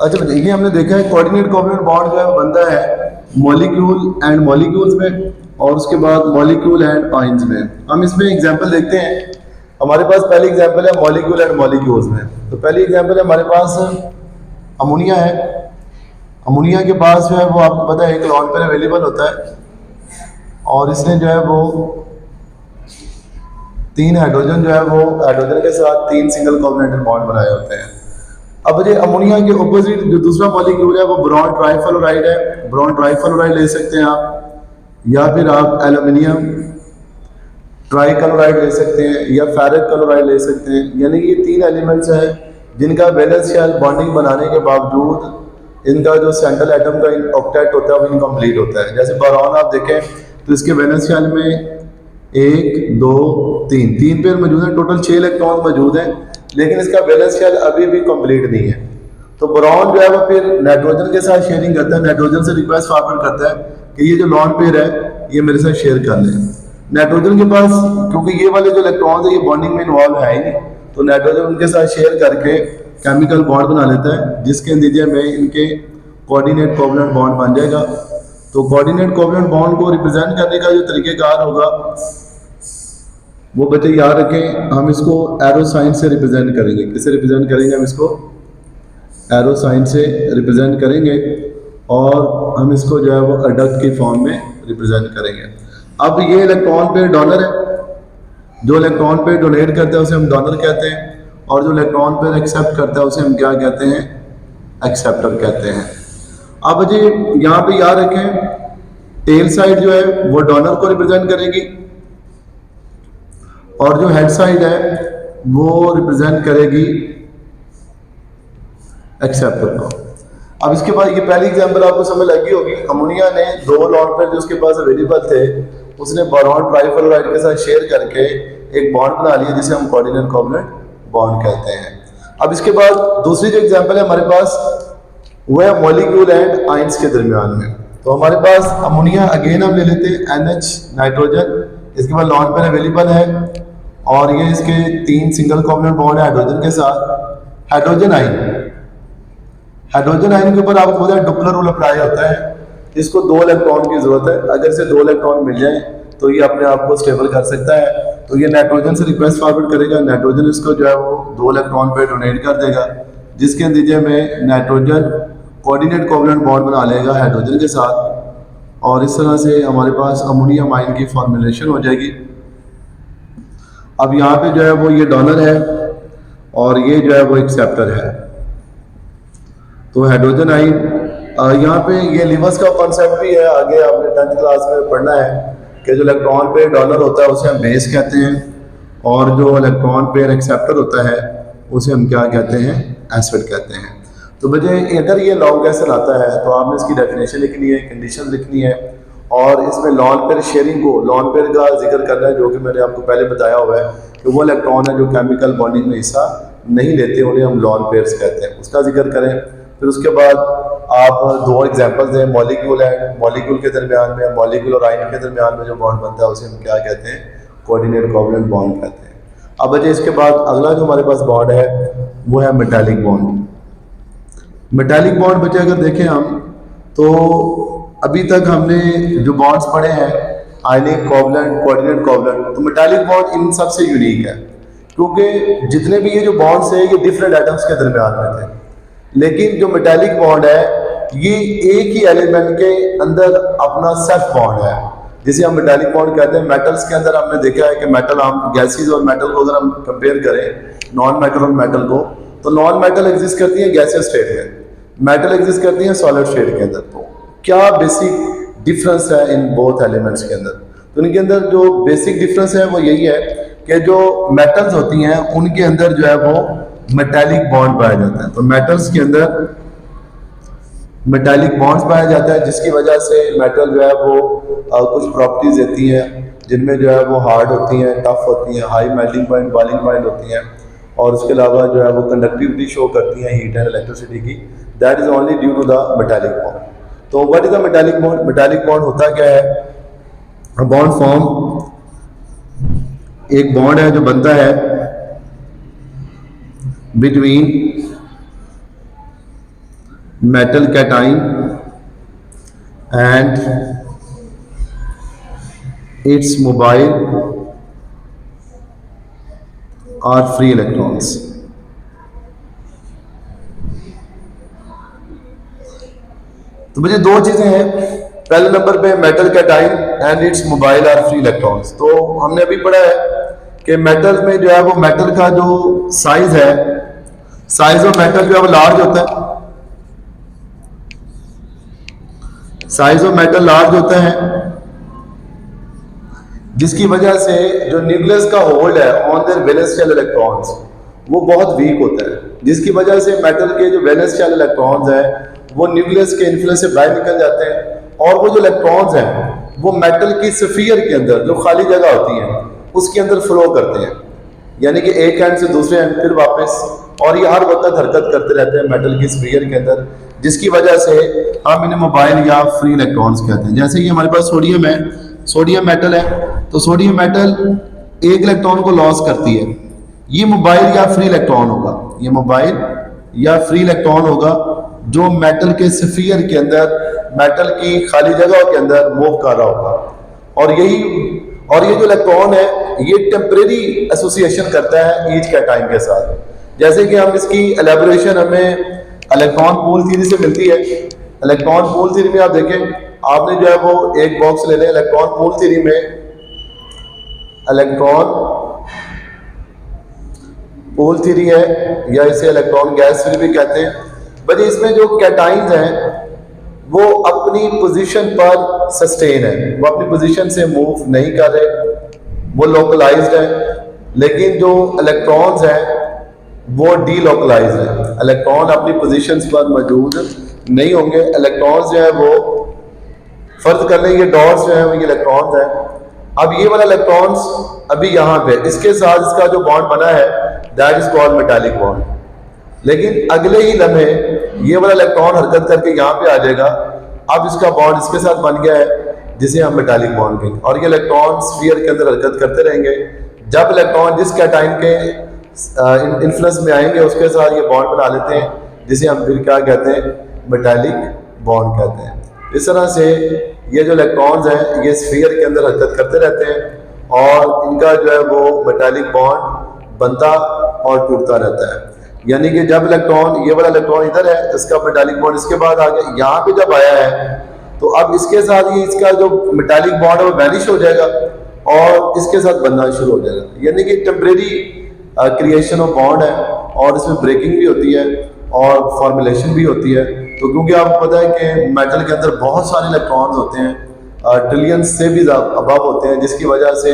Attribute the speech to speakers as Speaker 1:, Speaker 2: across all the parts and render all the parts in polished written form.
Speaker 1: अच्छा देखिए, हमने देखा है कोऑर्डिनेट कोवलेंट बॉन्ड जो है वो बनता है मॉलिक्यूल एंड मॉलिक्यूल्स में, और उसके बाद मॉलिक्यूल एंड आयंस में। हम इसमें एग्जांपल देखते हैं। हमारे पास पहली एग्जांपल है मॉलिक्यूल एंड मॉलिक्यूल्स में। तो पहली एग्जांपल है हमारे पास अमोनिया है। अमोनिया के पास जो है वो आपको पता है एक लॉन पेयर अवेलेबल होता है, और इसने जो है वो तीन हाइड्रोजन जो है वो हाइड्रोजन के साथ तीन सिंगल कोवलेंट बॉन्ड बनाए होते हैं। अब ये अमोनिया के ऑपोजिट जो दूसरा मॉलिक्यूल है वो बोरॉन ट्राइफ्लोराइड है। बोरॉन ट्राइफ्लोराइड ले सकते हैं आप, या फिर आप एल्यूमिनियम ट्राइक्लोराइड ले सकते हैं, या फेरिक क्लोराइड ले सकते हैं। यानी कि ये तीन एलिमेंट्स हैं जिनका वैलेंस शेल बॉन्डिंग बनाने के बावजूद इनका जो सेंट्रल एटम का ऑक्टेट होता है वो इनकम्प्लीट होता है। जैसे बोरॉन आप देखें तो इसके वैलेंस शेल में एक दो तीन तीन पेयर मौजूद हैं, टोटल 6 इलेक्ट्रॉन मौजूद हैं, लेकिन इसका वैलेंस शेल अभी भी कंप्लीट नहीं है। तो बोरॉन जो है वो फिर नाइट्रोजन के साथ शेयरिंग करता है, नाइट्रोजन से रिक्वेस्ट फॉरवर्ड करता है कि ये जो लॉन पेयर है ये मेरे साथ शेयर कर ले। नाइट्रोजन के पास क्योंकि ये वाले जो इलेक्ट्रॉन है ये बॉन्डिंग में इन्वॉल्व है ही नहीं, तो नाइट्रोजन उनके साथ शेयर करके केमिकल बॉन्ड बना लेता है, जिसके नतीजे में इनके कोऑर्डिनेट कोवलेंट बॉन्ड बन जाएगा। तो कोऑर्डिनेट कोवलेंट बॉन्ड को रिप्रेजेंट करने का जो तरीकेकार होगा वो बच्चे याद रखें, हम इसको एरो साइन से रिप्रेजेंट करेंगे। किससे रिप्रेजेंट करेंगे? हम इसको एरो साइन से रिप्रेजेंट करेंगे, और हम इसको जो है वो अडक्ट की फॉर्म में रिप्रेजेंट करेंगे। अब ये इलेक्ट्रॉन पेयर डोनर है, जो इलेक्ट्रॉन पेयर डोनेट करता है उसे हम डोनर कहते हैं, और जो इलेक्ट्रॉन पेयर एक्सेप्ट करता है उसे हम क्या कहते हैं? एक्सेप्टर कहते हैं। अब जी यहाँ पे याद रखें, टेल साइड जो है वो डोनर को रिप्रेजेंट करेगी, और जो हेड साइड है वो रिप्रेजेंट करेगी एक्सेप्टर को। अब इसके बाद ये पहली एग्जांपल आपको समझ लगी होगी। अमोनिया ने दो लॉन पेयर जो उसके पास अवेलेबल थे उसने बोरॉन ट्राइफ्लोराइड के साथ शेयर करके एक बॉन्ड बना लिया जिसे हम कोऑर्डिनेट कोवलेंट बॉन्ड कहते हैं। अब इसके बाद दूसरी जो एग्जांपल है हमारे पास वो है मॉलिक्यूल एंड आयंस के दरमियान में। तो हमारे पास अमोनिया अगेन हम ले लेते हैं NH नाइट्रोजन, इसके बाद लॉन पेयर अवेलेबल है, और ये इसके तीन सिंगल कोवलेंट बॉन्ड है हाइड्रोजन के साथ। हाइड्रोजन आयन के ऊपर आपको पता है डुपलर रूल अप्लाई होता है। इसको दो इलेक्ट्रॉन की जरूरत है, अगर से दो इलेक्ट्रॉन मिल जाए तो ये अपने आप को स्टेबल कर सकता है। तो ये नाइट्रोजन से रिक्वेस्ट फॉरवर्ड करेगा, नाइट्रोजन इसको जो है वो दो इलेक्ट्रॉन पे डोनेट कर देगा, जिसके नतीजे में नाइट्रोजन कोऑर्डिनेट कोवलेंट बॉन्ड बना लेगा हाइड्रोजन के साथ, और इस तरह से हमारे पास अमोनियम आयन की फॉर्मुलेशन हो जाएगी। अब यहाँ पे जो है वो ये डोनर है और ये जो है वो एक्सेप्टर है। तो हाइड्रोजन आयन यहाँ पे ये लिवर्स का कॉन्सेप्ट भी है, आगे आपने 10th क्लास में पढ़ना है कि जो इलेक्ट्रॉन पेयर डोनर होता है उसे हम बेस कहते हैं, और जो इलेक्ट्रॉन पेयर एक्सेप्टर होता है उसे हम क्या कहते हैं? एसिड कहते हैं। तो बच्चे अगर ये लॉन्ग क्वेश्चन आता है तो आपने इसकी डेफिनेशन लिखनी है, कंडीशन लिखनी है, और इसमें लॉन पेयर शेयरिंग को, लॉन पेयर का जिक्र करना है, जो कि मैंने आपको पहले बताया हुआ है कि वो इलेक्ट्रॉन है जो केमिकल बॉन्डिंग में हिस्सा नहीं लेते, उन्हें हम लॉन पेयर्स कहते हैं, उसका जिक्र करें। फिर उसके बाद आप दो एग्जांपल्स दें, मॉलिक्यूल है, मॉलिक्यूल के दरमियान में, मॉलिक्यूल और आयन के दरमियान में जो बॉन्ड बनता है उसे हम क्या कहते हैं? कोऑर्डिनेट कोवलेंट बॉन्ड कहते हैं। अब बच्चे इसके बाद अगला जो हमारे पास बॉन्ड है वो है मेटालिक बॉन्ड। मेटालिक बॉन्ड बच्चे अगर देखें हम तो अभी तक हमने जो बॉन्ड्स पढ़े हैं आयनिक, कोवलेंट, कोऑर्डिनेट कोवलेंट, तो मेटालिक बॉन्ड इन सबसे यूनिक है, क्योंकि जितने भी ये जो बॉन्ड्स है ये डिफरेंट एटम्स के दरमियान में थे, लेकिन जो मेटालिक बॉन्ड है ये एक ही एलिमेंट के अंदर अपना सेल्फ बॉन्ड है, जिसे हम मेटालिक बॉन्ड कहते हैं। मेटल्स के अंदर हमने देखा है कि मेटल, हम गैसेस और मेटल को अगर हम कंपेयर करें, नॉन मेटल और मेटल को, तो नॉन मेटल एग्जिस्ट करती है गैसियस स्टेट में, मेटल एग्जिस्ट करती है सॉलिड स्टेट के अंदर। तो क्या बेसिक डिफरेंस है इन बोथ एलिमेंट्स के अंदर? तो इनके अंदर जो बेसिक डिफरेंस है वो यही है कि जो मेटल्स होती हैं उनके अंदर जो है वो मेटालिक बॉन्ड पाया जाता है। तो मेटल्स के अंदर मेटालिक बॉन्ड्स पाया जाता है, जिसकी वजह से मेटल जो है वो कुछ प्रॉपर्टीज देती हैं, जिनमें जो है वो हार्ड होती हैं, टफ होती हैं, high melting point, boiling point होती हैं, और उसके अलावा जो है वो कंडक्टिविटी शो करती हैं हीट एंड इलेक्ट्रिसिटी की। That is only due to the metallic bond. तो what is the metallic bond? Metallic bond होता क्या है? बॉन्ड फॉर्म, एक बॉन्ड है जो बनता है between metal cation and its mobile are free electrons। तो मुझे दो चीजें हैं, पहले नंबर पे metal cation and its mobile are free electrons. तो हमने अभी पढ़ा है कि मेटल में जो है वो मेटल का जो साइज है, साइज ऑफ मेटल जो है वो लार्ज होता है, साइज ऑफ मेटल लार्ज होता है, जिसकी वजह से जो न्यूक्लियस का होल्ड है on their valence shell electrons वो बहुत वीक होता है, जिसकी वजह से मेटल के जो वैलेंस शेल इलेक्ट्रॉन्स हैं वो न्यूक्लियस के इन्फ्लुएंस से बाहर निकल जाते हैं, और वो जो इलेक्ट्रॉन्स हैं वो मेटल की स्फीयर के अंदर जो खाली जगह होती है उसके अंदर फ्लो करते हैं, यानी कि एक एंड से दूसरे एंड फिर वापस, और ये हर वक्त हरकत करते रहते हैं मेटल की स्फीयर के अंदर, जिसकी वजह से हम इन्हें मोबाइल या फ्री इलेक्ट्रॉन्स कहते हैं। जैसे कि हमारे पास सोडियम है, सोडियम मेटल है, तो सोडियम मेटल एक इलेक्ट्रॉन को लॉस करती है, ये मोबाइल या फ्री इलेक्ट्रॉन होगा, ये मोबाइल या फ्री इलेक्ट्रॉन होगा जो मेटल के स्फीयर के अंदर, मेटल की खाली जगह के अंदर मूव कर रहा होगा। और ये जो इलेक्ट्रॉन है ये टेम्परेरी एसोसिएशन करता है ईच कैटाइन के साथ। जैसे कि हम इसकी एलेबोरेशन हमें इलेक्ट्रॉन पूल थ्योरी से मिलती है। इलेक्ट्रॉन पूल थ्योरी में आप देखें, आपने जो है वो एक बॉक्स ले लें, इलेक्ट्रॉन पूल थ्योरी में इलेक्ट्रॉन पूल थ्योरी है या इसे इलेक्ट्रॉन गैस थ्योरी भी कहते हैं। बट इसमें जो कैटाइन्स हैं वो अपनी पोजीशन पर सस्टेन है, वो अपनी पोजीशन से मूव नहीं कर रहे, वो लोकलाइज्ड है, लेकिन जो इलेक्ट्रॉन्स हैं वो डीलोकलाइज्ड है, इलेक्ट्रॉन अपनी पोजीशंस पर मौजूद नहीं होंगे। इलेक्ट्रॉन्स जो है वो फर्ज कर लें ये डॉट्स जो है वो ये इलेक्ट्रॉन्स हैं। अब ये वाला इलेक्ट्रॉन्स अभी यहाँ पे इसके साथ इसका जो बॉन्ड बना है that is called metallic bond, लेकिन अगले ही लम्हे ये वाला इलेक्ट्रॉन हरकत करके यहाँ पे आ जाएगा, अब इसका बॉन्ड इसके साथ बन गया है जिसे हम मेटालिक बॉन्ड कहेंगे, और ये इलेक्ट्रॉन स्फीयर के अंदर हरकत करते रहेंगे। जब इलेक्ट्रॉन जिस कैटाइन के इन्फ्लुएंस में आएंगे उसके साथ ये बॉन्ड बना लेते हैं, जिसे हम फिर क्या कहते हैं, मेटालिक बॉन्ड कहते हैं। इस तरह से ये जो इलेक्ट्रॉन्स हैं ये स्फीयर के अंदर हरकत करते रहते हैं और इनका जो है वो मेटालिक बॉन्ड बनता और टूटता रहता है। यानी कि जब इलेक्ट्रॉन, ये वाला इलेक्ट्रॉन इधर है, इसका मेटालिक बॉन्ड इसके बाद आ गया, यहाँ पे जब आया है तो अब इसके साथ ये इसका जो मेटालिक बॉन्ड है वो वैनिश हो जाएगा और इसके साथ बनना शुरू हो जाएगा। यानी कि टेम्परेरी क्रिएशन ऑफ बॉन्ड है और इसमें ब्रेकिंग भी होती है और फॉर्मुलेशन भी होती है। तो क्योंकि आपको पता है कि मेटल के अंदर बहुत सारे इलेक्ट्रॉन्स होते हैं, ट्रिलियन से भी अबव होते हैं, जिसकी वजह से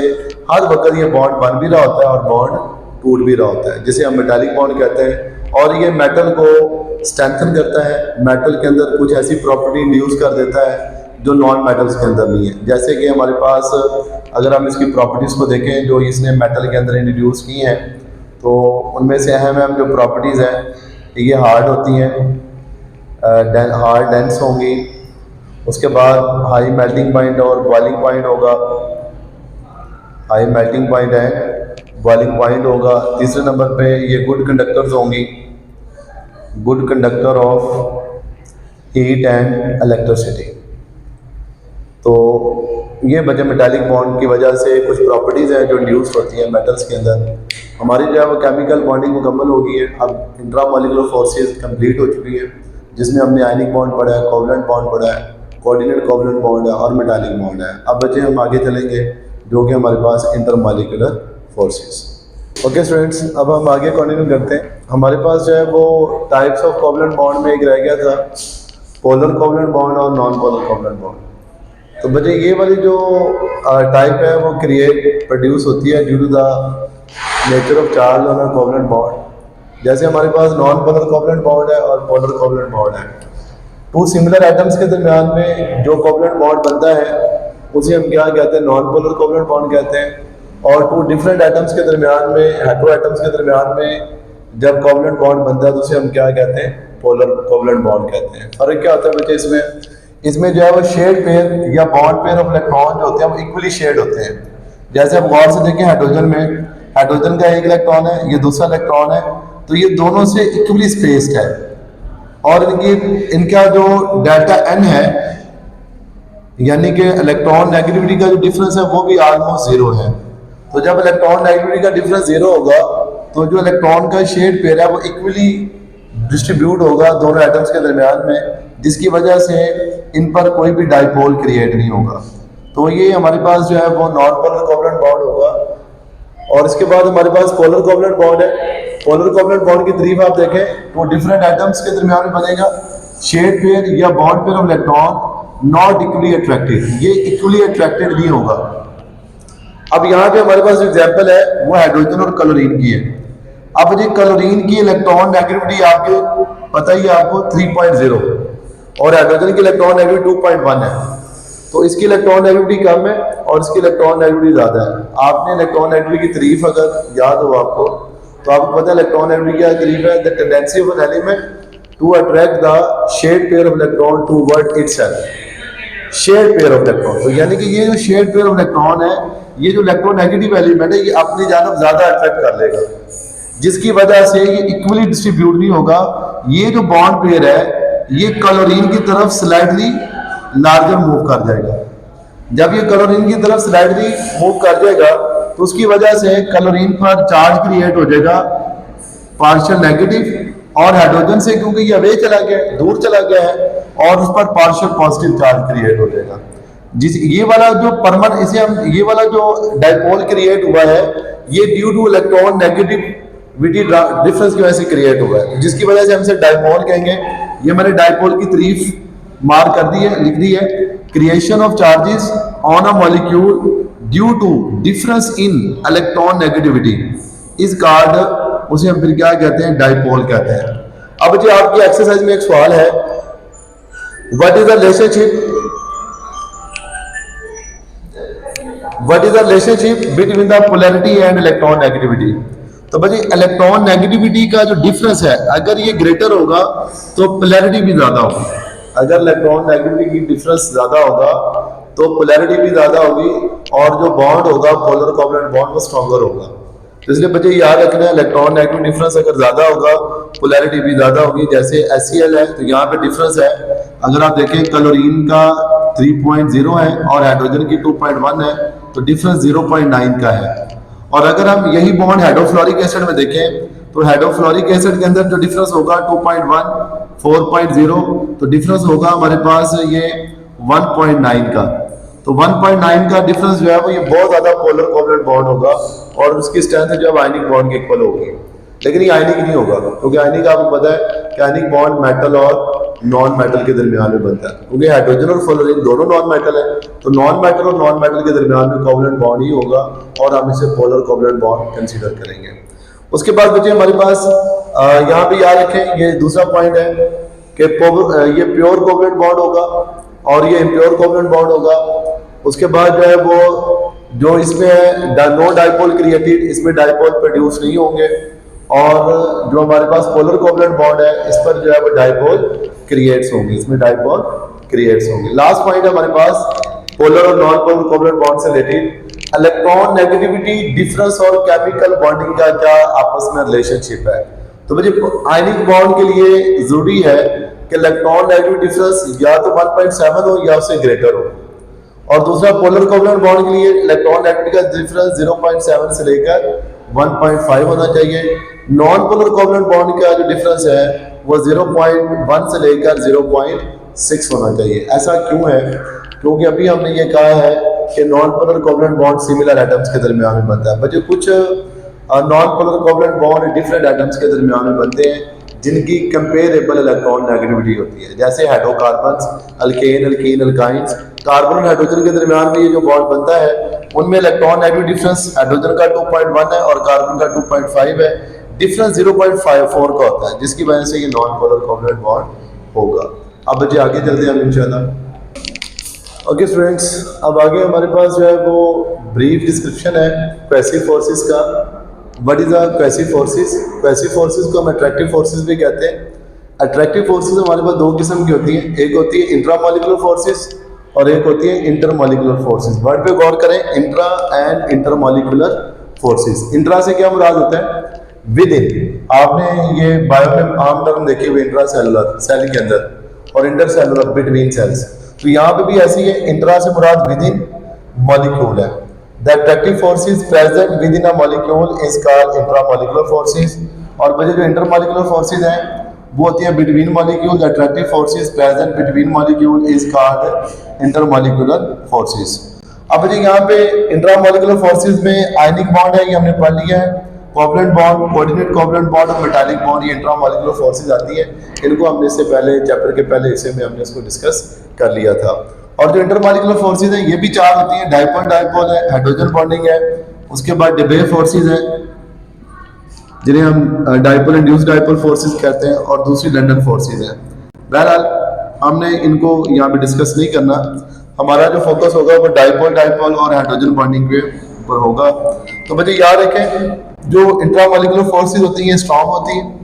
Speaker 1: हर वक्त ये बॉन्ड बन भी रहा होता है और बॉन्ड टूट भी रहा होता है, जिसे हम मेटालिक बॉन्ड कहते हैं। और ये मेटल को स्ट्रेंथन करता है, मेटल के अंदर कुछ ऐसी प्रॉपर्टी इंड्यूस कर देता है जो नॉन मेटल्स के अंदर नहीं है। जैसे कि हमारे पास अगर हम इसकी प्रॉपर्टीज़ को देखें जो इसने मेटल के अंदर इंट्रोड्यूस की हैं, तो उनमें से अहम जो प्रॉपर्टीज़ हैं ये हार्ड होती हैं, हार्ड डेंस होंगी, उसके बाद हाई मेल्टिंग पॉइंट और बॉइलिंग पॉइंट होगा, हाई मेल्टिंग पॉइंट है, बॉइलिंग पॉइंट होगा। तीसरे नंबर पे ये गुड कंडक्टर्स होंगी, good conductor of heat and electricity. तो ये वजह मेटालिक बॉन्ड की वजह से कुछ प्रॉपर्टीज़ हैं जो इंड्यूस होती हैं मेटल्स के अंदर। हमारी जो है वो केमिकल बॉन्डिंग मुकम्मल हो गई है, अब इंट्रामॉलिक्यूलर फोर्सेस कंप्लीट हो चुकी है, जिसमें हमने आयनिक बॉन्ड पढ़ा है, कोवलेंट बॉन्ड पढ़ा है, कोऑर्डिनेट कोवलेंट बॉन्ड है और मेटालिक बॉन्ड है। अब बच्चे हम आगे चलेंगे जो कि हमारे पास इंटरमॉलिक्यूलर फोर्सेस। ओके स्टूडेंट्स, अब हम आगे कंटिन्यू करते हैं। हमारे पास जो है वो टाइप्स ऑफ कोवलेंट बॉन्ड में एक रह गया था, पोलर कोवलेंट बॉन्ड और नॉन पोलर कोवलेंट बॉन्ड। तो बच्चे ये वाली जो टाइप है वो प्रोड्यूस होती है due to the nature of charge on a covalent bond. जैसे हमारे पास नॉन पोलर कोवलेंट बॉन्ड है और पोलर कोवलेंट बॉन्ड है। टू सिमिलर एटम्स के दरमियान में जो कोवलेंट बॉन्ड बनता है उसे हम क्या कहते हैं, नॉन पोलर कोवलेंट बॉन्ड कहते हैं। और टू डिफरेंट एटम्स के दरमियान में, हेटेरो एटम्स के दरमियान में जब कोवलेंट बॉन्ड बनता है तो उसे हम क्या कहते हैं, पोलर कोवलेंट बॉन्ड कहते हैं। फर्क क्या होता है बच्चे इसमें जो है वो शेड पेयर या बॉन्ड पेयर ऑफ इलेक्ट्रॉन जो होते हैं वो इक्वली शेड होते हैं। जैसे आप गौर से देखें हाइड्रोजन में, हाइड्रोजन का एक इलेक्ट्रॉन है, ये दूसरा इलेक्ट्रॉन है, तो ये दोनों से इक्वली स्पेस्ड है। और इनका जो डेल्टा एन है, यानी कि इलेक्ट्रॉन नेगेटिविटी का जो डिफरेंस है वो भी ऑलमोस्ट जीरो है। तो जब इलेक्ट्रॉन नेगेटिविटी का डिफरेंस जीरो होगा तो जो इलेक्ट्रॉन का शेड पेयर है वो इक्वली डिस्ट्रीब्यूट होगा दोनों एटम्स के दरमियान में, जिसकी वजह से इन पर कोई भी डाइपोल क्रिएट नहीं होगा। तो ये हमारे पास जो है वो नॉन पोलर कोवलेंट बॉन्ड होगा। और इसके बाद हमारे पास पोलर कोवलेंट बॉन्ड है। पोलर कोवलेंट बॉन्ड की तारीफ आप देखें तो डिफरेंट एटम्स के दरमियान में बनेगा शेड पेयर या bond pair of electron not equally attracted, ये इक्वली अट्रैक्टेड नहीं होगा। अब यहाँ पे हमारे पास एग्जांपल है वो हाइड्रोजन और क्लोरीन की है। अब जी क्लोरीन की इलेक्ट्रॉन नेगेटिविटी आपको पता ही है आपको 3.0 और हाइड्रोजन की इलेक्ट्रॉन नेगेटिविटी 2.1 है। तो इसकी इलेक्ट्रॉन नेगेटिविटी कम है और इसकी इलेक्ट्रॉन नेगेटिविटी ज्यादा है। आपने इलेक्ट्रॉन नेगेटिविटी की तारीफ अगर याद हो आपको तो आपको पता है इलेक्ट्रॉन नेगेटिविटी क्या तारीफ है, the tendency of an element to attract the shared pair of electron toward itself. Shared pair of electron, तो यानी कि ये जो शेड पेयर ऑफ इलेक्ट्रॉन है, ये जो इलेक्ट्रोनेगेटिव एलिमेंट है ये अपनी जानब ज्यादा अट्रैक्ट कर लेगा, जिसकी वजह से ये इक्वली डिस्ट्रीब्यूट नहीं होगा। ये जो बॉन्ड पेयर है ये क्लोरीन की तरफ स्लाइडली लार्जर मूव कर जाएगा। जब ये क्लोरीन की तरफ स्लाइडली मूव कर जाएगा तो उसकी वजह से क्लोरीन पर चार्ज क्रिएट हो जाएगा पार्शियल नेगेटिव, और हाइड्रोजन से क्योंकि ये अवे चला गया, दूर चला गया है, और उस पर पार्शियल पॉजिटिव चार्ज क्रिएट हो जाएगा। जिस ये वाला जो परमानेंट इसे हम ये वाला जो डाइपोल क्रिएट हुआ है ये due two electron negativity difference की वजह से क्रिएट हुआ है, जिसकी वजह से हम इसे डाइपोल कहेंगे। ये मैंने डाइपोल की तारीफ मार्क कर दी है, लिख दी है। Creation of charges on a molecule due to difference in electron negativity is called, उसे हम फिर क्या कहते हैं, डाइपोल कहते हैं। अब जो आपकी एक्सरसाइज में एक सवाल है, what is the relationship between the polarity and electron negativity. तो भाई इलेक्ट्रॉन नेगेटिविटी का जो डिफरेंस है अगर ये ग्रेटर होगा तो पोलैरिटी भी ज्यादा होगी। अगर इलेक्ट्रॉन नेगेटिविटी की डिफरेंस ज्यादा होगा तो पोलैरिटी भी ज्यादा होगी, और जो बॉन्ड होगा पोलर कोवलेंट बॉन्ड वो स्ट्रॉन्गर होगा। तो इसलिए बच्चे याद रखना है इलेक्ट्रॉन नेगेटिव डिफरेंस अगर ज्यादा होगा पोलैरिटी भी ज्यादा होगी। जैसे HCl है तो यहाँ पे डिफरेंस है, अगर आप देखें क्लोरीन का 3.0 है और हाइड्रोजन की 2.1 है तो डिफरेंस 0.9 का है। और अगर हम यही बॉन्ड हाइड्रोफ्लोरिक एसिड में देखें तो हाइड्रोफ्लोरिक एसिड के अंदर जो डिफरेंस होगा 2.1 4.0 तो डिफरेंस होगा हमारे पास ये 1.9 का। तो 1.9 का डिफरेंस जो है वो ये बहुत ज्यादा पोलर कोवलेंट बॉन्ड होगा और उसकी स्ट्रेंथ जो है आयनिक बॉन्ड के इक्वल होगी। लेकिन ये आयनिक नहीं होगा क्योंकि आयनिक आपको पता है कि आयनिक बॉन्ड मेटल और नॉन मेटल के दरमियान में बनता है, क्योंकि हाइड्रोजन और फ्लोरीन दोनों नॉन मेटल है। तो नॉन मेटल और नॉन मेटल के दरमियान में कोवलेंट बॉन्ड ही होगा और हम इसे पोलर कोवलेंट बॉन्ड कंसीडर करेंगे। उसके बाद बच्चे हमारे पास यहाँ पे याद रखें ये दूसरा पॉइंट है कि ये प्योर कोवलेंट बॉन्ड होगा और ये इम्प्योर कोवलेंट बॉन्ड होगा। उसके बाद जो है वो जो इसमें है नो डाइपोल क्रिएटेड, इसमें डाइपोल प्रोड्यूस नहीं होंगे, और जो हमारे पास पोलर कोवलेंट बॉन्ड है इस पर जो है वो डाइपोल क्रिएट्स होंगे, इसमें डाइपोल क्रिएट्स होंगे। लास्ट पॉइंट है हमारे पास पोलर और नॉन पोलर कोवलेंट बॉन्ड से रिलेटेड इलेक्ट्रॉन नेगेटिविटी डिफरेंस और केमिकल बॉन्डिंग का क्या आपस में रिलेशनशिप है। तो मुझे आयनिक बॉन्ड के लिए जरूरी है कि इलेक्ट्रॉन नेगेटिव डिफरेंस या तो 1.7 हो या उससे ग्रेटर हो, और दूसरा पोलर कोवलेंट बॉन्ड के लिए इलेक्ट्रॉन नेगेटिविटी का डिफरेंस 0.7 से लेकर 1.5 होना चाहिए। नॉन पोलर कोवलेंट बॉन्ड का जो डिफरेंस है वो 0.1 से लेकर 0.6 होना चाहिए। ऐसा क्यों है? क्योंकि अभी हमने ये कहा है कि non polar covalent bond similar atoms के दरमियान में बनता है। बच्चे कुछ non polar covalent bond different atoms के दरमियान में बनते हैं जिनकी कंपेरेबल इलेक्ट्रॉन नेगेटिविटी होती है, जैसे hydrocarbons, alkane, alkyne, alkynes. Carbon और हाइड्रोजन के दरमियान में ये जो बॉन्ड बनता है उनमें इलेक्ट्रॉन नेगेटिव डिफरेंस हाइड्रोजन का 2.1 है और कार्बन का 2.5 है, डिफरेंस 0.54 का होता है, जिसकी वजह से ये नॉन पोलर कोवलेंट बॉन्ड होगा। अब बच्चे आगे चलते हैं इंशाल्लाह। ओके स्टूडेंट्स, अब आगे हमारे पास जो है वो ब्रीफ डिस्क्रिप्शन है पैसिव फोर्सेस का। What is the passive forces? Passive forces को हम अट्रैक्टिव फोर्सेस भी कहते हैं। अट्रैक्टिव फोर्सेस हमारे पास दो किस्म की होती हैं, एक होती है इंट्रामॉलिक्यूलर फोर्सेस और एक होती है इंटरमॉलिक्यूलर फोर्सेस। वर्ड पे गौर करें, intra and intermolecular forces. Intra से क्या मुराद होता है? विद इन, आपने ये बायो में आम टर्म देखी हुई इंट्रा सेलुलर सेल के अंदर और इंटर सेलुलर बिटवीन सेल्स, तो यहाँ पे भी ऐसी है, इंट्रा से मुराद विद इन मॉलिक्यूल है। The attractive forces present with in a molecule is called intramolecular forces. और बचे जो इंटरमॉलिक्यूलर फोर्सेस हैं वो होती है between molecule. The attractive forces present between molecule is called intermolecular forces. अब जी यहाँ पे इंट्रामॉलिक्यूलर फोर्सेस में आयनिक बॉन्ड है, ये हमने पढ़ लिया है। Covalent bond, coordinate covalent bond और मेटालिक बॉन्ड, ये इंट्रामॉलिक्यूलर फोर्सेस आती हैं। इनको हमने इससे पहले चैप्टर के पहले हिस्से में हमने इसको डिस्कस कर लिया था। और जो इंटरमॉलिक्यूलर फोर्सेस हैं ये भी चार होती हैं, डाइपोल डाइपोल है, हाइड्रोजन बॉन्डिंग है, उसके बाद डिबे फोर्सेस हैं जिन्हें हम डाइपोल इंड्यूस्ड डाइपोल फोर्सेस कहते हैं, और दूसरी लंदन फोर्सेस हैं। बहरहाल हमने इनको यहाँ पे डिस्कस नहीं करना, हमारा जो फोकस होगा वो डाइपोल डाइपोल और हाइड्रोजन बॉन्डिंग के ऊपर होगा। तो बच्चे याद रखें, जो इंट्रामॉलिक्यूलर फोर्सेस होती हैं स्ट्रांग होती हैं,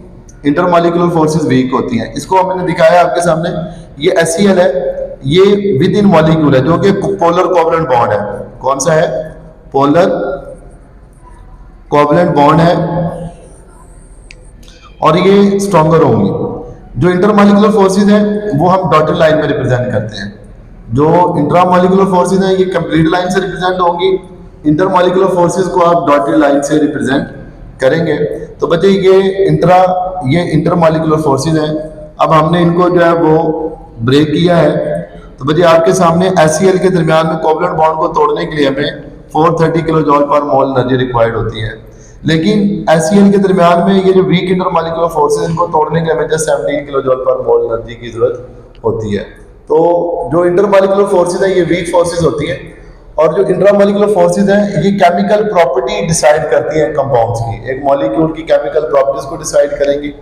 Speaker 1: इंटरमॉलिक्यूलर फोर्सेस वीक होती हैं। इसको मैंने दिखाया आपके सामने, ये HCl है, ये विद इन मॉलिक्यूल है जो कि पोलर कोवलेंट बॉन्ड है। कौन सा है? पोलर कोवलेंट बॉन्ड है, और ये स्ट्रॉन्गर होंगी। जो इंटरमॉलिक्यूलर फोर्सेस हैं वो हम डॉटेड लाइन में रिप्रेजेंट करते हैं। जो इंट्रामॉलिक्यूलर फोर्सेस हैं ये कंप्लीट लाइन से रिप्रेजेंट होंगी, इंटरमॉलिक्यूलर फोर्सेस को आप डॉटेड लाइन से रिप्रेजेंट करेंगे। तो बच्चे ये इंटरमॉलिक्यूलर फोर्सेस हैं। अब हमने इनको जो है वो ब्रेक किया है। तो बच्चे आपके सामने HCl के दरमियान में कोवलेंट बॉन्ड को तोड़ने के लिए हमें 430 किलो जॉल पर मोल एनर्जी रिक्वायर्ड होती है, लेकिन HCl के दरमियान में ये जो वीक इंटरमॉलिक्यूलर फोर्सेस इनको तोड़ने के लिए हमें जस्ट 17 किलो जॉल पर मोल एनर्जी की जरूरत होती है। तो जो इंटरमॉलिक्यूलर फोर्सेस हैं ये वीक फोर्सेस होती हैं, और जो इंट्रामॉलिक्यूलर फोर्सेस हैं ये केमिकल प्रॉपर्टी डिसाइड करती हैं कंपाउंड्स की, एक मॉलिक्यूल की केमिकल प्रॉपर्टीज को डिसाइड करेंगी।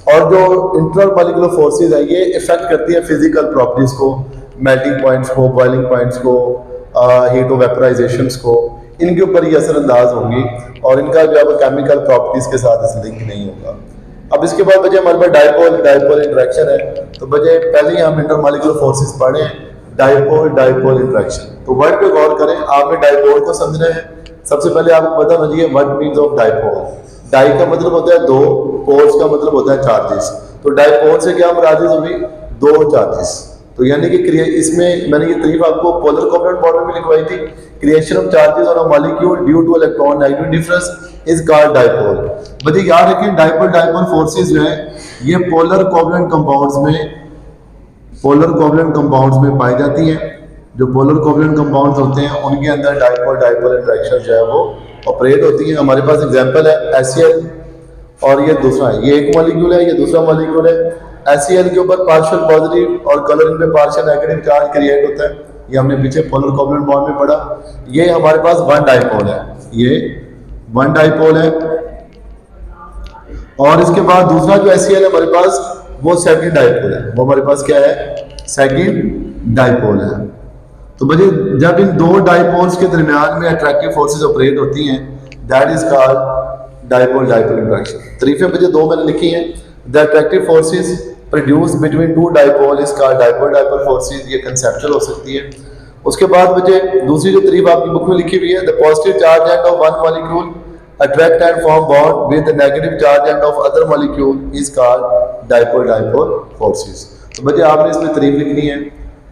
Speaker 1: और जो इंटरमॉलिक्यूलर फोर्सेस है ये इफेक्ट करती है फिजिकल प्रॉपर्टीज को, मेल्टिंग पॉइंट्स को, बॉइलिंग पॉइंट्स को, हीट ऑफ वेपराइजेशंस को, इनके ऊपर ये असरअंदाज होंगी, और इनका जो है केमिकल प्रॉपर्टीज के साथ लिंक नहीं होगा। अब इसके बाद बचे हमारे पास डाइपोल डाइपोल इंटरेक्शन है। तो बचे पहले ही हम इंटरमॉलिक्यूलर फोर्सेस पढ़े, डाइपोल डाइपोल इंटरेक्शन। तो वर्ड पे गौर करें, आपने डाइपोल को समझना है। सबसे पहले आपको पता होना चाहिए what means of dipole. Di का मतलब होता है दो, पोल्स का मतलब होता है चार्जेस। तो डाइपोल से क्या मुराद हुई? दो चार्जेस। तो यानी कि इसमें मैंने ये तारीफ आपको पोलर कोवलेंट बॉन्ड में लिखवाई थी, creation of charges on a molecule due two electron negative difference is called dipole. बच्चे याद रखें, डाइपोल डाइपोल फोर्सेस जो है ये पोलर कोवलेंट कंपाउंड्स में पाई जाती हैं। जो पोलर कोवलेंट कंपाउंड्स होते हैं उनके अंदर डाइपोल डाइपोल इंटरेक्शन जो है वो ऑपरेट होती है। हमारे पास एग्जांपल है HCl, और ये दूसरा है, ये एक मॉलिक्यूल है, ये दूसरा मॉलिक्यूल है। HCl के ऊपर पार्शियल पॉजिटिव और कलरिंग पे पार्शियल नेगेटिव चार्ज क्रिएट होता है, ये हमने पीछे पोलर कोवलेंट बॉन्ड में पढ़ा। ये हमारे पास वन डाइपोल है, ये वन डाइपोल है। और इसके बाद दूसरा जो HCl है हमारे पास वो सेकंड डाइपोल है, वो हमारे पास क्या है? सेकंड डाइपोल है। तो बच्चे जब इन दो डाइपोल्स के दरमियान में अट्रैक्टिव फोर्सेस ऑपरेट होती हैं that is called dipole dipole interaction. तरीफें बच्चे दो मैंने लिखी हैं। The attractive forces produce between two dipole is called dipole dipole forces, ये कंसेप्चुअल हो सकती है। उसके बाद बच्चे दूसरी जो तारीफ आपकी बुक में लिखी हुई है, the positive charge end of one molecule attract and form bond with the negative charge end of other molecule is called dipole dipole forces। तो बच्चे आपने इसमें तारीफ लिखनी है,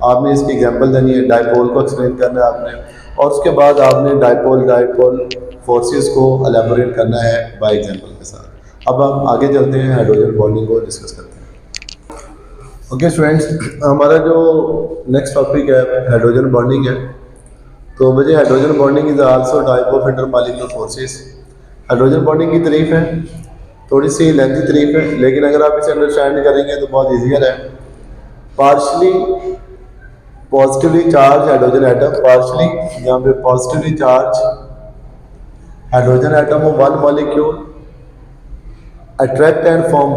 Speaker 1: आपने इसकी एग्जांपल देनी है, डाइपोल को एक्सप्लेन करना है आपने, और उसके बाद आपने डाइपोल डाइपोल फोर्सेस को एलैबोरेट करना है बाय एग्जांपल के साथ। अब हम आगे चलते हैं, हाइड्रोजन बॉन्डिंग को डिस्कस करते हैं। ओके स्टूडेंट्स, हमारा जो नेक्स्ट टॉपिक है हाइड्रोजन बॉन्डिंग है। तो बच्चे hydrogen bonding is also type of intermolecular forces. Hydrogen bonding की तारीफ है, थोड़ी सी लेंथी तारीफ है, लेकिन अगर आप इसे अंडरस्टैंड करेंगे तो बहुत ईजियर है। Partially positively charge hydrogen atom, partially यहाँ पे positively charge hydrogen atom of one molecule attract and form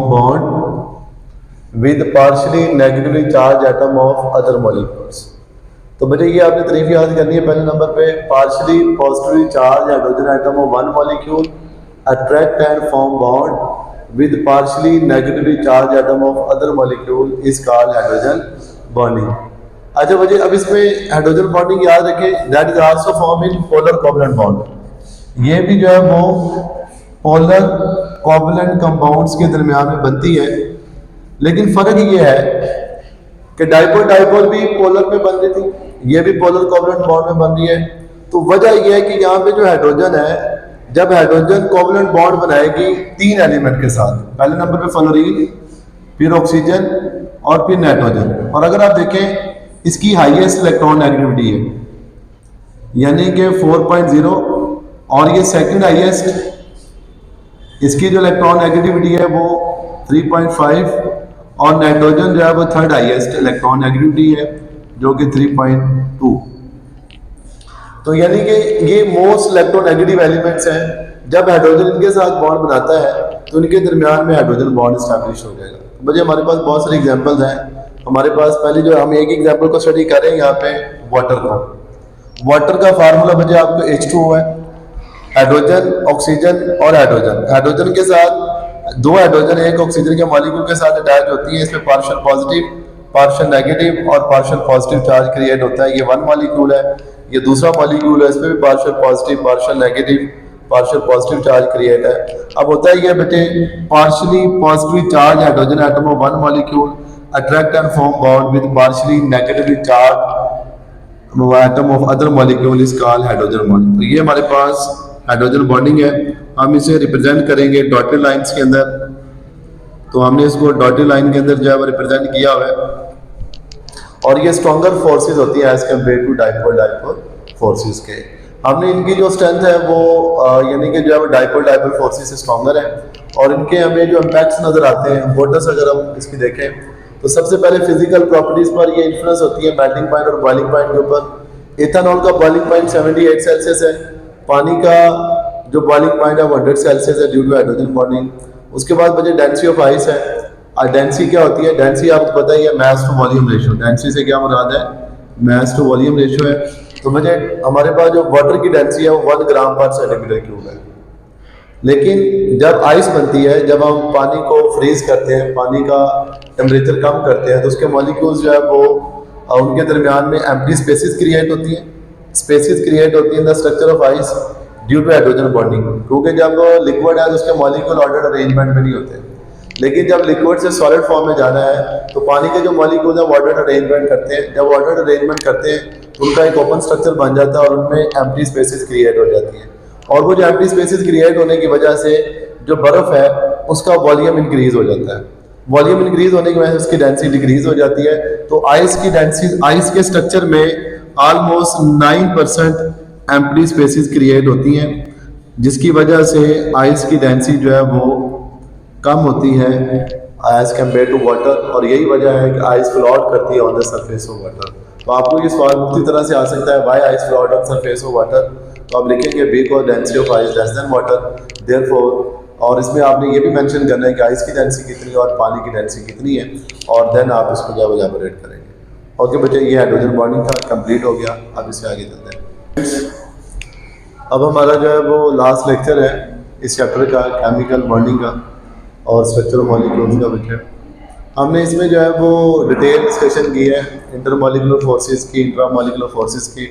Speaker 1: bond with partially negatively charge atom of other molecules. तो बेटे ये आपने तारीफ याद करनी है। पहले नंबर पे partially positively charge hydrogen atom of one molecule attract and form bond with partially negatively charge atom of other molecule is called hydrogen bonding. अच्छा बच्चे, अब इसमें हाइड्रोजन बॉन्डिंग याद रखें that is also form in polar covalent bond. ये भी जो है वो पोलर कोवलेंट कंपाउंड्स के दरमियान में बनती है, लेकिन फ़र्क ये है कि डाइपोल डाइपोल भी पोलर में बन रही थी, ये भी पोलर कोवलेंट बॉन्ड में बन रही है। तो वजह यह है कि यहाँ पे जो हाइड्रोजन है, जब हाइड्रोजन कोवलेंट बॉन्ड बनाएगी 3 एलिमेंट के साथ, पहले नंबर पे फ्लोरीन, फिर ऑक्सीजन और फिर नाइट्रोजन। और अगर आप देखें इसकी हाईएस्ट इलेक्ट्रॉन नेगेटिविटी है, यानी कि 4.0, और ये सेकंड हाईएस्ट, इसकी जो इलेक्ट्रॉन नेगेटिविटी है वो 3.5, और नाइट्रोजन जो है वो थर्ड हाईएस्ट इलेक्ट्रॉन नेगेटिविटी है जो कि 3.2। तो यानी कि ये मोस्ट इलेक्ट्रोनेगेटिव एलिमेंट्स हैं। जब हाइड्रोजन इनके साथ बॉन्ड बनाता है तो इनके दरमियान में हाइड्रोजन बॉन्ड इस्टेब्लिश हो जाएगा। मुझे हमारे पास बहुत सारे एग्जांपल्स हैं। हमारे पास पहले जो हम एक एग्जांपल को स्टडी कर रहे हैं यहाँ पे वाटर को। वाटर का फार्मूला बजे आपको H2O है, हाइड्रोजन, ऑक्सीजन और हाइड्रोजन। हाइड्रोजन के साथ 2 हाइड्रोजन एक ऑक्सीजन के मॉलिक्यूल के साथ अटैच होती है, इसमें पार्शियल पॉजिटिव, पार्शियल नेगेटिव और पार्शियल पॉजिटिव चार्ज क्रिएट होता है। ये 1 मॉलिक्यूल है, ये दूसरा मॉलिक्यूल है, इसमें भी partial positive, partial negative, partial positive charge create है। अब होता है ये बेटे, partially positive charge hydrogen atom of 1 molecule attract and form bond with partially negatively charge atom of other molecule is called hydrogen bond. तो ये हमारे पास hydrogen bonding है। हम इसे रिप्रेजेंट करेंगे डॉटेड लाइंस के अंदर। तो हमने इसको डॉटेड लाइन के अंदर जो है वो रिप्रेजेंट किया हुआ है, और ये स्ट्रॉन्गर फोर्सेस होती है as compared to dipole dipole forces के। हमने इनकी जो स्ट्रेंथ है वो यानी कि जो है वो डाइपोल डाइपोल फोर्सेस से स्ट्रॉन्गर है, और इनके हमें जो इम्पैक्ट्स नजर आते हैं वोटर्स, अगर हम इसकी देखें तो सबसे पहले फिजिकल प्रॉपर्टीज पर ये इन्फ्लुएंस होती है, मेल्टिंग पॉइंट और बॉइलिंग पॉइंट के ऊपर। इथेनॉल का बॉइलिंग पॉइंट 78 सेल्सियस है, पानी का जो बॉइलिंग पॉइंट है 100 सेल्सियस है ड्यू टू हाइड्रोजन बॉन्डिंग। उसके बाद मुझे डेंसिटी ऑफ आइस है। और डेंसिटी क्या होती है? डेंसिटी आपको पता ही है, मास टू वॉल्यूम रेशियो। डेंसिटी से क्या मुराद है? मास टू वॉल्यूम रेशियो है। तो मुझे हमारे पास जो वाटर की डेंसिटी है वो 1 ग्राम पर सेंटीमीटर क्यूब है। लेकिन जब आइस बनती है, जब हम पानी को फ्रीज करते हैं, पानी का टेम्परेचर कम करते हैं, तो उसके मॉलिक्यूल्स जो है वो उनके दरमियान में एम्प्टी स्पेसिस क्रिएट होती हैं। स्पेसिस क्रिएट होती है in the structure of ice due to hydrogen bonding. क्योंकि जब लिक्विड है तो उसके मॉलिक्यूल ऑर्डर्ड अरेंजमेंट में नहीं होते, लेकिन जब लिक्विड से सॉलिड फॉर्म में जाना है तो पानी के जो मॉलिक्यूल है वो ऑर्डर्ड अरेंजमेंट करते हैं। जब ऑर्डर्ड अरेंजमेंट करते हैं तो उनका एक ओपन स्ट्रक्चर बन जाता है और उनमें एम्प्टी स्पेसिस क्रिएट हो जाती हैं। और वो जो एम्प्टी स्पेसिस क्रिएट होने की वजह से जो बर्फ है उसका वॉल्यूम इंक्रीज हो जाता है। वॉल्यूम इंक्रीज होने की वजह से उसकी डेंसिटी डिक्रीज हो जाती है। तो आइस की डेंसिटी, आइस के स्ट्रक्चर में ऑलमोस्ट 9% एम्प्टी स्पेसिस क्रिएट होती हैं, जिसकी वजह से आइस की डेंसिटी जो है वो कम होती है एज कम्पेयर टू वाटर। और यही वजह है कि आइस फ्लोट करती है on the surface of water. तो आपको ये सवाल मुख्तलिफ तरह से आ सकता है, why ice float on surface of water. तो आप लिखेंगे because density of ice less than water, therefore. और इसमें आपने ये भी मेंशन करना है कि आइस की डेंसिटी कितनी है और पानी की डेंसिटी कितनी है, और देन आप इसको जो है एलैबोरेट करेंगे। ओके बच्चे, ये हाइड्रोजन बॉन्डिंग था, कंप्लीट हो गया। अब इससे आगे चलते हैं। अब हमारा जो है वो लास्ट लेक्चर है इस चैप्टर का, केमिकल बॉन्डिंग का और स्ट्रक्चर ऑफ मॉलिक्यूल्स का बच्चे। हमने इसमें जो है वो डिटेल डिस्कशन की है इंटरमॉलिक्यूलर फोर्सेस की, इंट्रामॉलिक्यूलर फोर्सेस की।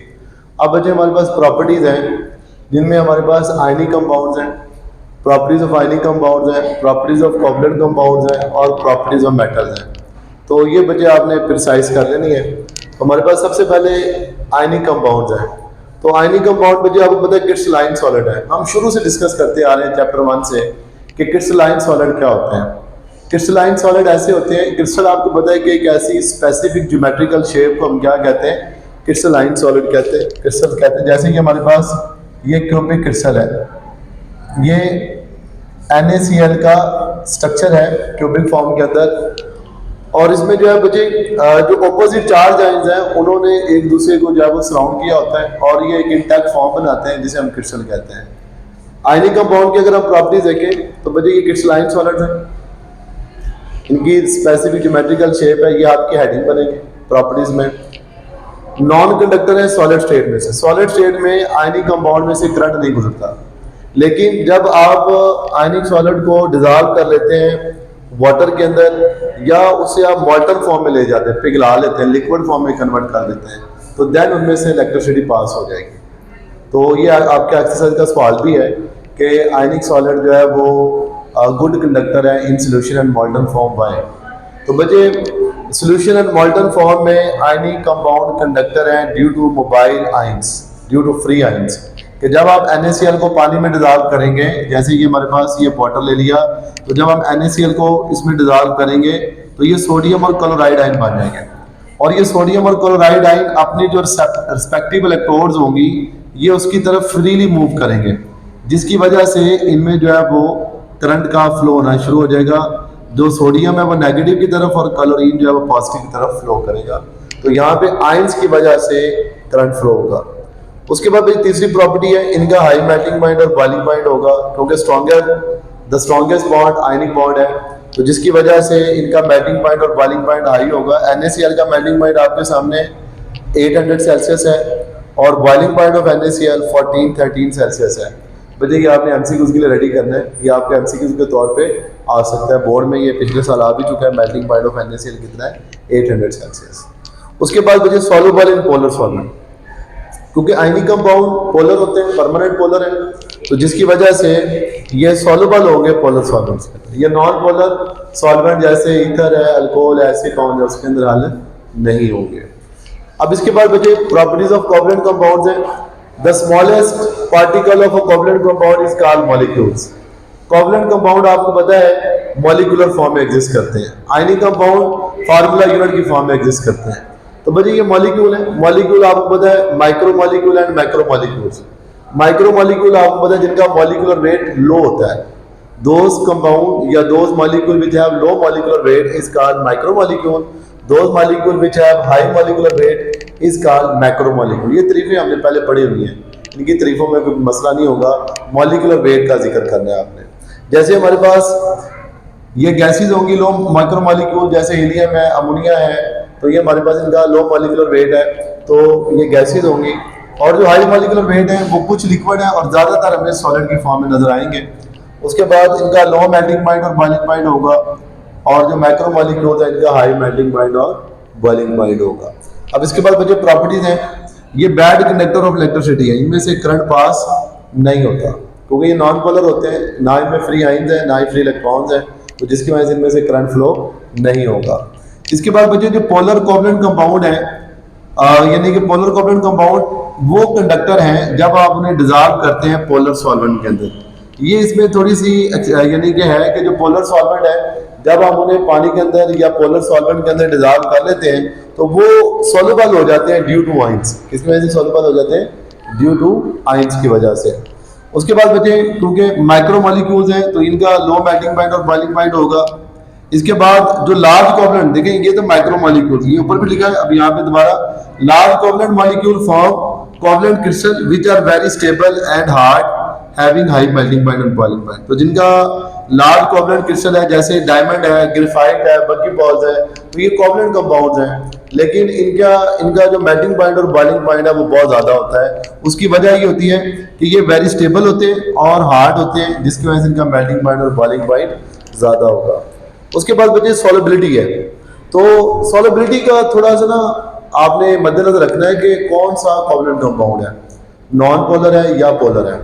Speaker 1: अब बच्चे हमारे पास प्रॉपर्टीज़ हैं जिनमें हमारे पास आयनिक कंपाउंड्स हैं, प्रॉपर्टीज़ ऑफ आयनिक कंपाउंड्स हैं, प्रॉपर्टीज़ ऑफ कोवलेंट कंपाउंड्स हैं और प्रॉपर्टीज़ ऑफ मेटल्स हैं। तो ये बच्चे आपने प्रिसाइज कर लेनी है। तो हमारे पास सबसे पहले आयनिक कंपाउंड्स हैं। तो आयनिक कंपाउंड बच्चे आपको पता है क्रिस्टलाइन सॉलिड है। हम शुरू से डिस्कस करते आ रहे हैं चैप्टर 1 से कि क्रिस्टलाइन सॉलिड क्या होते हैं। क्रिस्टलाइन सॉलिड ऐसे होते हैं, क्रिस्टल आपको पता है कि एक ऐसी स्पेसिफिक ज्योमेट्रिकल शेप को हम क्या कहते हैं? क्रिस्टलाइन सॉलिड कहते हैं, क्रिस्टल कहते हैं। जैसे कि हमारे पास ये क्यूबिक क्रिस्टल है, ये NaCl का स्ट्रक्चर है क्यूबिक फॉर्म के अंदर। और इसमें जो है बच्चे जो अपोजिट चार्ज आयंस हैं उन्होंने एक दूसरे को जो है वो सराउंड किया होता है और ये एक इंटैक्ट फॉर्म बनाते हैं जिसे हम क्रिस्टल कहते हैं। आयनिक कंपाउंड की अगर हम प्रॉपर्टीज देखें तो बच्चे ये क्रिस्टलाइन सॉलिड्स हैं, इनकी स्पेसिफिक ज्योमेट्रिकल शेप है, ये आपकी हेडिंग बनेगी प्रॉपर्टीज में। नॉन कंडक्टर है सॉलिड स्टेट में से। सॉलिड स्टेट में आयनिक कंपाउंड में से करंट नहीं गुजरता, लेकिन जब आप आयनिक सॉलिड को डिजॉल्व कर लेते हैं वाटर के अंदर या उसे आप वाटर फॉर्म में ले जाते हैं, पिघला लेते हैं, लिक्विड फॉर्म में कन्वर्ट कर देते हैं, तो देन उनमें से इलेक्ट्रिसिटी पास हो जाएगी। तो ये आपके एक्सरसाइज का सवाल भी है कि आयनिक सॉलिड जो है वो गुड कंडक्टर है in solution and molten form by. तो बच्चे सोल्यूशन एंड मॉल्टन फॉर्म में आयनिक कंपाउंड कंडक्टर है due to mobile ions, due to free ions, कि जब आप NaCl को पानी में डिजॉल्व करेंगे, जैसे कि हमारे पास ये वाटर ले लिया, तो जब हम NaCl को इसमें डिजॉल्व करेंगे तो ये सोडियम और क्लोराइड आयन बन जाएंगे, और ये सोडियम और क्लोराइड आयन अपनी जो रिस्पेक्टिव इलेक्ट्रोड्स होंगी ये उसकी तरफ फ्रीली मूव करेंगे, जिसकी वजह से इनमें जो है वो करंट का फ्लो होना शुरू हो जाएगा। जो सोडियम है वो नेगेटिव की तरफ और क्लोरीन जो है वो पॉजिटिव की तरफ फ्लो करेगा। तो यहाँ पे आयंस की वजह से करंट फ्लो होगा। उसके बाद तीसरी प्रॉपर्टी है, इनका हाई मेल्टिंग पॉइंट और बॉइलिंग पॉइंट होगा, क्योंकि the strongest bond ionic bond है, तो जिसकी वजह से इनका मेल्टिंग पॉइंट और बॉइलिंग पॉइंट हाई होगा। NaCl का मेल्टिंग पॉइंट आपके सामने 800 सेल्सियस है और boiling point of NaCl 14-13 Celsius है। बच्चे ये आपने MCQs के लिए रेडी करना है, ये आपके MCQs के तौर पे आ सकता है, बोर्ड में ये पिछले साल आ भी चुका है। मेल्टिंग पॉइंट ऑफ NaCl कितना है? 800 सेल्सियस। उसके बाद बच्चे सॉल्युबल इन पोलर सॉल्वेंट, क्योंकि आयनिक कंपाउंड पोलर होते हैं, परमानेंट पोलर है, तो जिसकी वजह से ये सॉल्युबल होंगे पोलर सॉल्वेंट्स में। ये नॉन पोलर सॉल्वेंट जैसे ईथर है, अल्कोहल है, एसीटोन है, उसके अंदर हाल नहीं होंगे। अब इसके बाद बच्चे प्रॉपर्टीज ऑफ कोवलेंट कंपाउंड्स हैं। The smallest particle of a covalent compound is called molecules. Covalent compound आपको पता है मॉलिक्यूलर फॉर्म में एग्जिस्ट करते हैं, आयनिक कंपाउंड फार्मूला यूनिट की फॉर्म में एग्जिस्ट करते हैं। तो बच्चे ये मॉलिक्यूल है, मॉलिक्यूल आपको पता है micro molecule and macro molecules. Micro molecule आपको पता है जिनका मॉलिक्यूलर वेट लो होता है, दोज कंपाउंड या those molecule which have low molecular weight is called micro molecule, those molecule which have high molecular weight is called macro molecule. ये तरीफे हमने पहले पढ़ी हुई हैं, इनकी तरीफों में कोई मसला नहीं होगा, मॉलिक्यूलर वेट का जिक्र करना है आपने। जैसे हमारे पास ये गैसेज होंगी लो माइक्रो मॉलिक्यूल, जैसे हीलियम है, अमोनिया है, तो ये हमारे पास इनका लो मॉलिक्यूलर वेट है, तो ये गैसेज होंगी। और जो हाई मॉलिक्यूलर वेट है वो कुछ लिक्विड है और ज़्यादातर हमें सॉलिड की फॉर्म में नजर आएंगे। उसके बाद इनका लो मेल्टिंग पॉइंट और बॉइलिंग पॉइंट होगा, और जो मैक्रो मॉलिक्यूल है इनका हाई मेल्टिंग पॉइंट और बॉइलिंग पॉइंट होगा। अब इसके बाद बच्चे प्रॉपर्टीज हैं, ये बैड कंडक्टर ऑफ इलेक्ट्रिसिटी है, इनमें से करंट पास नहीं होता, क्योंकि ये नॉन पोलर होते हैं, ना इनमें फ्री आयंस है ना ही फ्री इलेक्ट्रॉन्स है, तो जिसकी वजह से इनमें से करंट फ्लो नहीं होगा। इसके बाद बच्चे जो पोलर कोवलेंट कंपाउंड है, यानी कि पोलर कोवलेंट कंपाउंड वो कंडक्टर हैं जब आप उन्हें डिजॉल्व करते हैं पोलर सॉल्वेंट के अंदर। ये इसमें थोड़ी सी यानी कि है कि जो पोलर सॉल्वेंट है जब हम उन्हें पानी के अंदर या पोलर सॉल्वेंट के अंदर डिजॉल्व कर लेते हैं तो वो सॉल्युबल हो जाते हैं ड्यू टू आयंस। किसकी वजह से सॉल्युबल हो जाते हैं? ड्यू टू आयंस की वजह से। उसके बाद बच्चे क्योंकि माइक्रो मॉलिक्यूल्स हैं तो इनका लो मेल्टिंग पॉइंट और बॉइलिंग पॉइंट होगा। इसके बाद जो लार्ज कोवलेंट, देखें ये तो माइक्रो मॉलिक्यूल्स, ये ऊपर भी लिखा है, अब यहाँ पे दोबारा large covalent molecule form covalent crystal which are very stable and hard having high melting point and boiling point. तो जिनका लार्ज कोवलेंट क्रिस्टल है, जैसे डायमंड है, ग्रेफाइट है, बकीबॉल्स है, तो ये कोवलेंट कंपाउंड्स हैं, लेकिन इनका जो मेल्टिंग पॉइंट और बॉइलिंग पॉइंट है वो बहुत ज्यादा होता है। उसकी वजह ये होती है कि ये वेरी स्टेबल होते हैं और हार्ड होते हैं, जिसकी वजह से इनका मेल्टिंग पॉइंट और बॉइलिंग पॉइंट ज्यादा होगा। उसके बाद बच्चे सॉल्युबिलिटी है, तो सॉल्युबिलिटी का थोड़ा सा ना आपने मद्देनजर रखना है कि कौन सा कोवलेंट कंपाउंड है, नॉन पोलर है या पोलर है।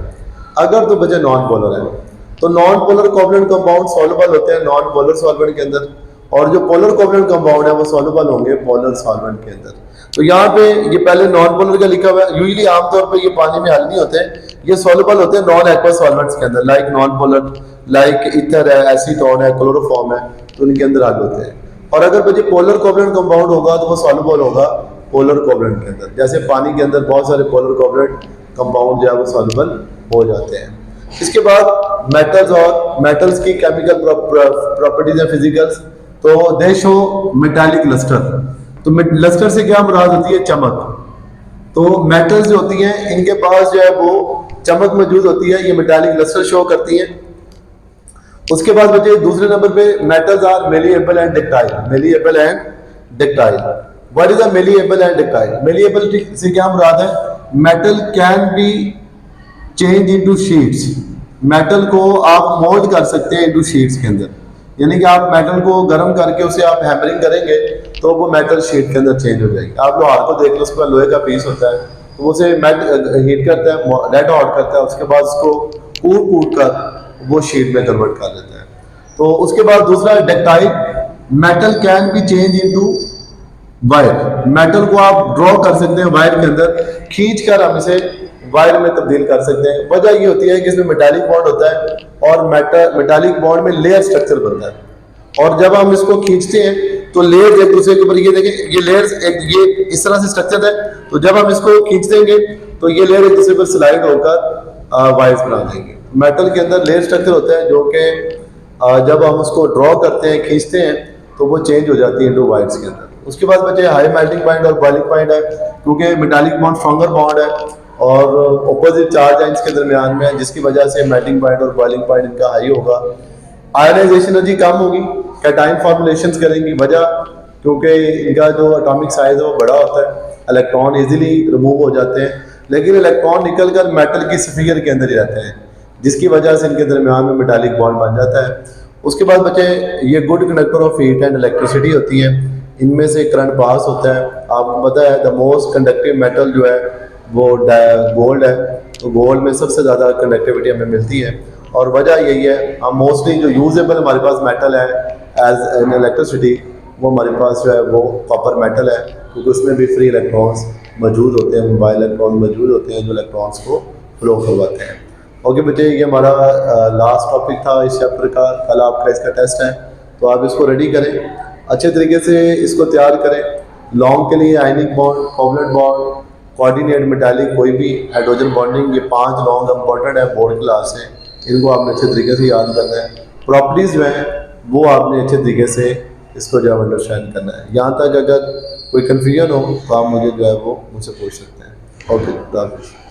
Speaker 1: अगर तो बच्चे नॉन पोलर है तो non polar covalent compound soluble होते हैं नॉन पोलर सॉल्वेंट के अंदर, और जो पोलर कोवलेंट कंपाउंड है वो सॉल्युबल होंगे पोलर सॉल्वेंट के अंदर। तो यहाँ पे ये पहले नॉन पोलर का लिखा हुआ है, यूजुअली आमतौर पे ये पानी में हल नहीं होते, ये सॉल्युबल होते हैं नॉन एक्वा सॉल्वेंट्स के अंदर, like non polar, like ether है, एसीटोन है, क्लोरोफॉर्म है, तो उनके अंदर हल होते हैं। और अगर बच्चे पोलर कोवलेंट कंपाउंड होगा तो वो सॉल्युबल होगा पोलर कोवलेंट के अंदर, जैसे पानी के अंदर बहुत सारे पोलर कोवलेंट कंपाउंड जो है वो सॉल्युबल हो जाते हैं। इसके बाद मेटल्स, और मेटल्स की केमिकल प्रॉपर्टीज है फिजिकल्स, तो दे शो मेटालिक लस्टर। तो लस्टर से क्या मुराद होती है? चमक। तो मेटल्स जो होती हैं इनके पास जो है वो चमक मौजूद होती है, ये मेटालिक लस्टर शो करती हैं। उसके बाद बच्चे दूसरे नंबर पे metals are malleable and ductile. Malleable and ductile, what is a malleable and ductile? Malleable से क्या मुराद है? Metal can be change into sheets, metal को आप मोल्ड कर सकते हैं इनटू शीट्स के अंदर, यानी कि आप मेटल को गर्म करके उसे आप हैमरिंग करेंगे तो वो मेटल शीट के अंदर चेंज हो जाएगी। आप लोहार को देख लो, उसके बाद लोहे का पीस होता है, तो वो उसे मेट हीट करता है, रेड हॉट करता है, उसके बाद उसको कूट कर वो शीट में कन्वर्ट कर देता है। तो उसके बाद दूसरा ductile, metal can be change into wire. Metal को आप ड्रॉ कर सकते हैं वायर के अंदर, खींच कर हम इसे वायर में तब्दील कर सकते हैं। वजह ये होती है कि इसमें मेटालिक बॉन्ड होता है और मेटालिक बॉन्ड में लेयर स्ट्रक्चर बनता है, और जब हम इसको खींचते हैं तो लेयर्स एक दूसरे के ऊपर, ये देखें ये लेयर्स ये इस तरह से स्ट्रक्चर है, तो जब हम इसको खींच देंगे तो ये लेयर एक दूसरे पर स्लाइड होकर वायर्स बना देंगे। मेटल के अंदर लेयर स्ट्रक्चर होता है जो कि जब हम उसको ड्रॉ करते हैं, खींचते हैं, तो वो चेंज हो जाती है इनटू वायर्स के अंदर। उसके बाद बचे हाई मेल्टिंग पॉइंट और बॉइलिंग पॉइंट है, क्योंकि मेटालिक बॉन्ड स्ट्रॉन्गर बॉन्ड है और ऑपोजिट चार्ज है इसके दरमियान में, जिसकी वजह से मेल्टिंग पॉइंट और बॉइलिंग पॉइंट इनका हाई होगा। आयनाइजेशन एनर्जी कम होगी, कैटाइन फॉर्मुलेशंस करेंगी, वजह क्योंकि इनका जो एटॉमिक साइज है वो बड़ा होता है, इलेक्ट्रॉन इजीली रिमूव हो जाते हैं, लेकिन इलेक्ट्रॉन निकल कर मेटल की स्फीयर के अंदर ही रहते हैं, जिसकी वजह से इनके दरमियान में मेटालिक बॉन्ड बन जाता है। उसके बाद बचे ये good conductor of heat and electricity होती है, इनमें से करंट पास होता है। आपको पता है द मोस्ट कंडक्टिव मेटल जो है वो गोल्ड है, तो गोल्ड में सबसे ज़्यादा कंडक्टिविटी हमें मिलती है, और वजह यही है हम मोस्टली जो यूजेबल हमारे पास मेटल है एज एन इलेक्ट्रिसिटी, वो हमारे पास जो है वो कॉपर मेटल है, क्योंकि उसमें भी फ्री इलेक्ट्रॉन्स मौजूद होते हैं, मोबाइल इलेक्ट्रॉन मौजूद होते हैं जो इलेक्ट्रॉन्स को फ्लो करवाते हैं। ओके बच्चे, ये हमारा लास्ट टॉपिक था इस चैप्टर का। कल आपका इसका टेस्ट है, तो आप इसको रेडी करें, अच्छे तरीके से इसको तैयार करें। लॉन्ग के लिए ionic bond, covalent bond, coordinate metallic, कोई भी हाइड्रोजन बॉन्डिंग, ये 5 लॉन्ग इंपॉर्टेंट है बोर्ड क्लास से, इनको आपने अच्छे तरीके से याद करना है। प्रॉपर्टीज़ जो हैं वो आपने अच्छे तरीके से इसको जो है अंडरस्टैंड करना है। यहाँ तक अगर कोई कन्फ्यूजन हो तो आप मुझे जो है वो मुझसे पूछ सकते हैं। ओके, खुदा हाफिज़।